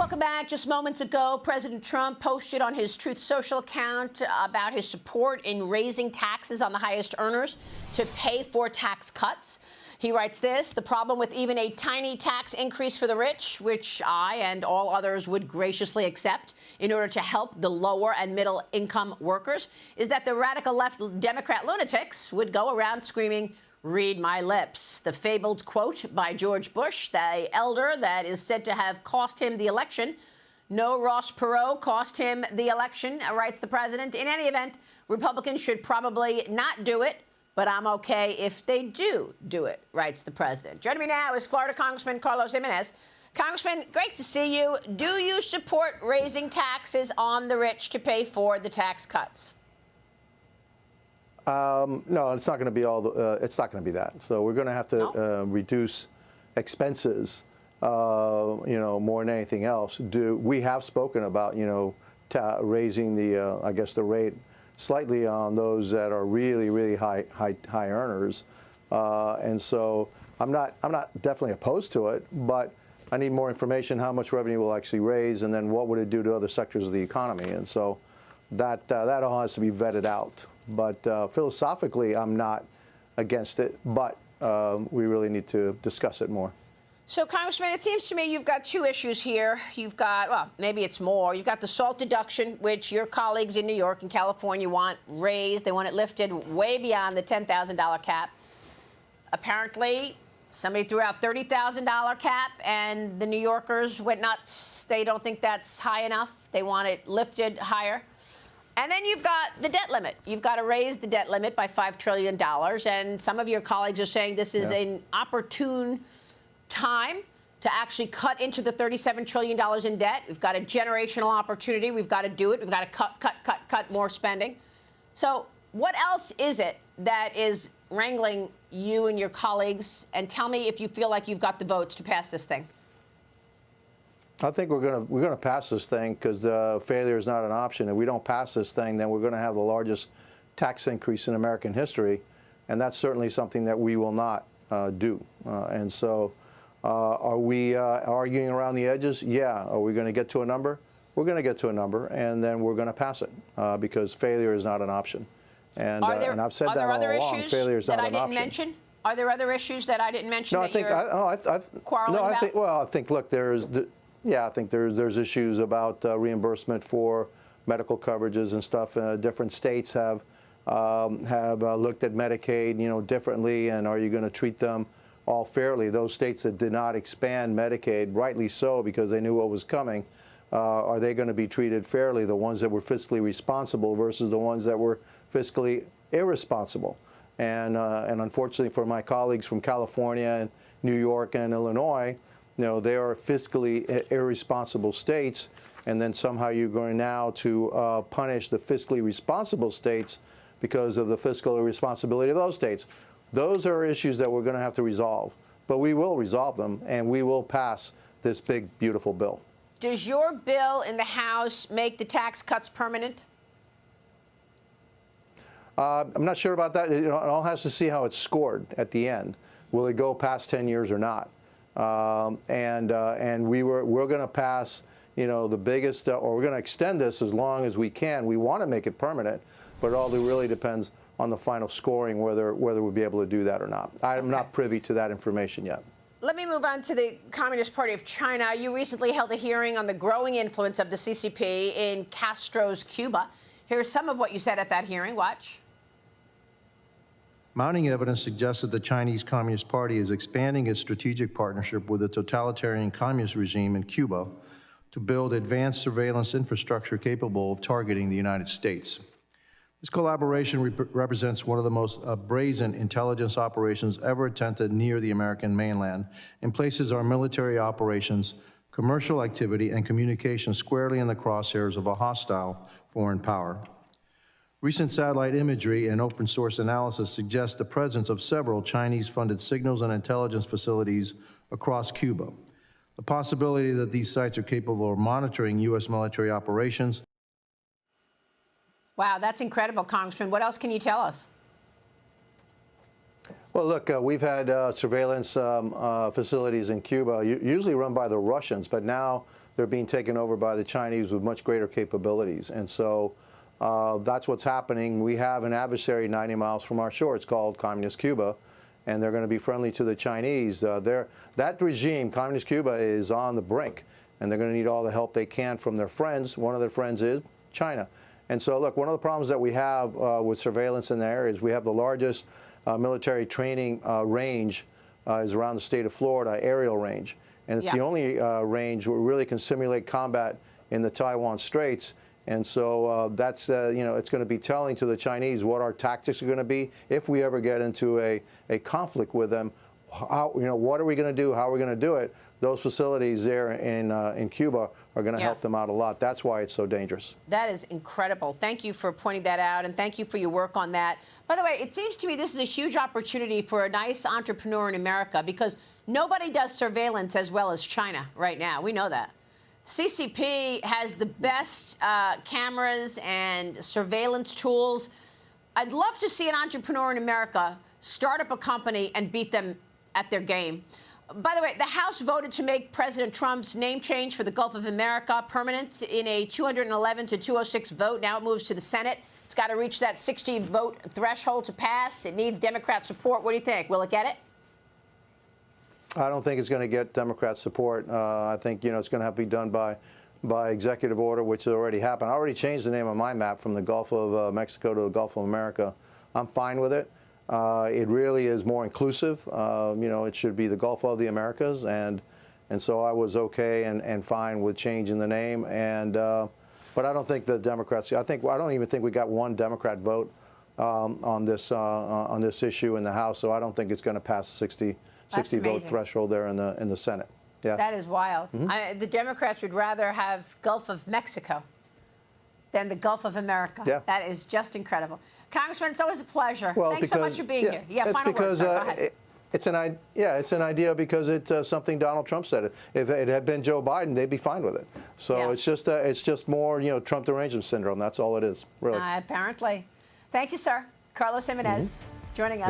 Welcome back. Just moments ago, President Trump posted on his Truth Social account about his support in raising taxes on the highest earners to pay for tax cuts. He writes this: the problem with even a tiny tax increase for the rich, which I and all others would graciously accept in order to help the lower and middle income workers, is that the radical left Democrat lunatics would go around screaming, "Read my lips." The fabled quote by George Bush, the elder that is said to have cost him the election. No Ross Perot cost him the election, writes the president. In any event, Republicans should probably not do it, but I'm okay if they do it, writes the president. Joining me now is Florida Congressman Carlos Gimenez. Congressman, great to see you. Do you support raising taxes on the rich to pay for the tax cuts? No, it's not going to be it's not going to be that. So we're going to have to reduce expenses, more than anything else. We have spoken about, raising the, I guess, the rate slightly on those that are really, really high earners, and so I'm not definitely opposed to it, but I need more information how much revenue we'll actually raise, and then what would it do to other sectors of the economy, and so that all has to be vetted out. But philosophically, I'm not against it, but we really need to discuss it more. So, Congressman, it seems to me you've got two issues here. You've got, well, maybe it's more. You've got the SALT deduction, which your colleagues in New York and California want raised. They want it lifted way beyond the $10,000 cap. Apparently, somebody threw out $30,000 cap, and the New Yorkers went nuts. They don't think that's high enough. They want it lifted higher. And then you've got the debt limit. You've got to raise the debt limit by $5 trillion. And some of your colleagues are saying this is an opportune time to actually cut into the $37 trillion in debt. We've got a generational opportunity. We've got to do it. We've got to cut more spending. So what else is it that is wrangling you and your colleagues? And tell me if you feel like you've got the votes to pass this thing. I think we're gonna pass this thing because failure is not an option. If we don't pass this thing, then we're going to have the largest tax increase in American history, and that's certainly something that we will not do. And so, are we arguing around the edges? Yeah. Are we going to get to a number? We're going to get to a number, and then we're going to pass it because failure is not an option. And I've said that all along. Failure is not an option. Are there other issues that I didn't mention? No, that you're quarreling about? I think look, I think there's issues about reimbursement for medical coverages and stuff. Different states have looked at Medicaid, differently, and are you going to treat them all fairly? Those states that did not expand Medicaid, rightly so, because they knew what was coming, are they going to be treated fairly? The ones that were fiscally responsible versus the ones that were fiscally irresponsible. And unfortunately for my colleagues from California and New York and Illinois, they are fiscally irresponsible states, and then somehow you're going now to punish the fiscally responsible states because of the fiscal irresponsibility of those states. Those are issues that we're going to have to resolve, but we will resolve them, and we will pass this big, beautiful bill. Does your bill in the House make the tax cuts permanent? I'm not sure about that. It all has to see how it's scored at the end. Will it go past 10 years or not? And we're going to pass, the biggest, or we're going to extend this as long as we can. We want to make it permanent, but it all really depends on the final scoring, whether we'll be able to do that or not. I'm not privy to that information yet. Let me move on to the Communist Party of China. You recently held a hearing on the growing influence of the CCP in Castro's Cuba. Here's some of what you said at that hearing. Watch. Mounting evidence suggests that the Chinese Communist Party is expanding its strategic partnership with the totalitarian communist regime in Cuba to build advanced surveillance infrastructure capable of targeting the United States. This collaboration represents one of the most brazen intelligence operations ever attempted near the American mainland and places our military operations, commercial activity, and communication squarely in the crosshairs of a hostile foreign power. Recent satellite imagery and open source analysis suggest the presence of several Chinese-funded signals and intelligence facilities across Cuba. The possibility that these sites are capable of monitoring U.S. military operations. Wow, that's incredible, Congressman. What else can you tell us? Well, look, we've had surveillance facilities in Cuba, usually run by the Russians, but now they're being taken over by the Chinese with much greater capabilities. And so that's what's happening. We have an adversary 90 miles from our shore. It's called Communist Cuba, and they're going to be friendly to the Chinese. That regime, Communist Cuba, is on the brink, and they're going to need all the help they can from their friends. One of their friends is China. And so, look, one of the problems that we have with surveillance in the area is we have the largest military training range is around the state of Florida, aerial range. And it's the only range where we really can simulate combat in the Taiwan Straits. And so that's, it's going to be telling to the Chinese what our tactics are going to be if we ever get into a conflict with them. How, what are we going to do? How are we going to do it? Those facilities there in Cuba are going to help them out a lot. That's why it's so dangerous. That is incredible. Thank you for pointing that out, and thank you for your work on that. By the way, it seems to me this is a huge opportunity for a nice entrepreneur in America because nobody does surveillance as well as China right now. We know that. CCP has the best cameras and surveillance tools. I'd love to see an entrepreneur in America start up a company and beat them at their game. By the way, the House voted to make President Trump's name change for the Gulf of America permanent in a 211 to 206 vote. Now it moves to the Senate. It's got to reach that 60-vote threshold to pass. It needs Democrat support. What do you think? Will it get it? I don't think it's going to get Democrat support. I think, it's going to have to be done by executive order, which has already happened. I already changed the name of my map from the Gulf of Mexico to the Gulf of America. I'm fine with it. It really is more inclusive. It should be the Gulf of the Americas, and so I was okay and fine with changing the name. But I don't think the Democrats. I don't even think we got one Democrat vote on this issue in the House. So I don't think it's going to pass 60 vote threshold there in the Senate. Yeah, that is wild. The Democrats would rather have Gulf of Mexico than the Gulf of America. Yeah. That is just incredible. Congressman, it's always a pleasure. Well, Thanks so much for being here. Yeah, it's final because word. Go ahead. it's an idea because it's something Donald Trump said. If it had been Joe Biden, they'd be fine with it. So it's just more Trump derangement syndrome. That's all it is, really. Apparently. Thank you, sir. Carlos Gimenez joining us.